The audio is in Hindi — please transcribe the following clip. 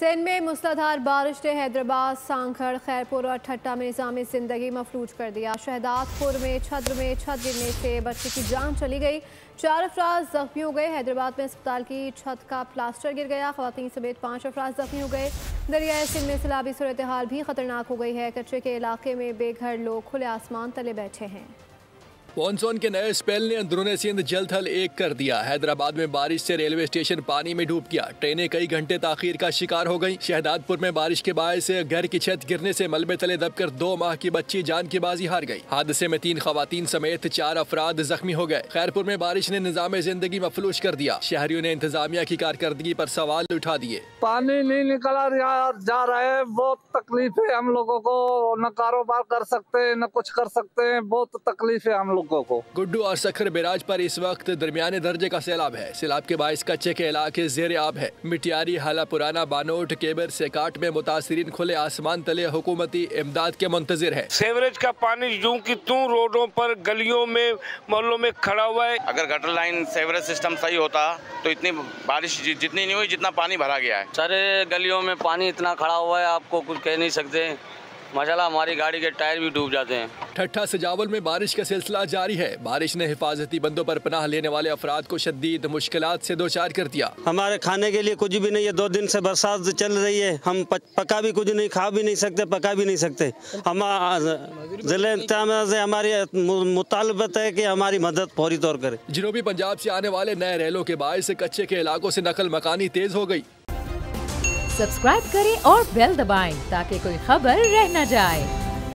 सिंध में मूसलाधार बारिश ने हैदराबाद, सांखड़, खैरपुर और ठट्टा में निज़ामी ज़िंदगी मफलूज कर दिया। शहदादपुर में छत गिरने से बच्चे की जान चली गई। 4 अफराद जख्मी हो गए। हैदराबाद में अस्पताल की छत का प्लास्टर गिर गया। ख़वातीन समेत 5 अफराद जख्मी हो गए। दरियाए सिंध में सैलाबी सूरत हाल भी खतरनाक हो गई है। कच्चे के इलाके में बेघर लोग खुले आसमान तले बैठे हैं। मानसून के नए स्पेल ने अंदरूनी सिंध जल्द थल एक कर दिया। हैदराबाद में बारिश से रेलवे स्टेशन पानी में डूब गया। ट्रेनें कई घंटे ताखीर का शिकार हो गईं। शहदादपुर में बारिश के बायस घर की छत गिरने से मलबे तले दबकर 2 माह की बच्ची जान की बाजी हार गई। हादसे में 3 खवातीन समेत 4 अफराद जख्मी हो गए। खैरपुर में बारिश ने निजाम जिंदगी मफलूज कर दिया। शहरियों ने इंतजामिया की कारकर्दगी पर सवाल उठा दिए। पानी नहीं निकला जा रहा है, बहुत तकलीफ है हम लोगों को। न कारोबार कर सकते हैं, न कुछ कर सकते हैं, बहुत तकलीफ है हम लोगों को। गुड्डू और सखर बिराज पर इस वक्त दरमियाने दर्जे का सैलाब है। सैलाब के बायस कच्चे के इलाके जेर आब है। मिटियारी, हाला पुराना, बानोट, केबर, सेकाट में मुतासिरीन खुले आसमान तले हुकूमती इमदाद के मुंतजिर है। सीवरेज का पानी यूं की त्यों रोडों पर, गलियों में, मोहल्लों में खड़ा हुआ है। अगर गटर लाइन सीवरेज सिस्टम सही होता तो इतनी बारिश जितनी नहीं हुई जितना पानी भरा गया है। सारे गलियों में पानी इतना खड़ा हुआ है, आपको कुछ कह नहीं सकते। माशाल्लाह हमारी गाड़ी के टायर भी डूब जाते हैं। ठट्ठा सजावल में बारिश का सिलसिला जारी है। बारिश ने हिफाजती बंदों पर पनाह लेने वाले अफराद को शदीद मुश्किलात से दो चार कर दिया। हमारे खाने के लिए कुछ भी नहीं है। 2 दिन से बरसात चल रही है। हम पका भी कुछ नहीं, खा भी नहीं सकते, पका भी नहीं सकते। हम जिले से हमारी मुतालबत है कि हमारी मदद फौरी तौर करे। जनूबी पंजाब से आने वाले नए रेलों के बायस कच्चे के इलाकों से नकल मकानी तेज हो गई। सब्सक्राइब करें और बेल दबाएं ताकि कोई खबर रह न जाए।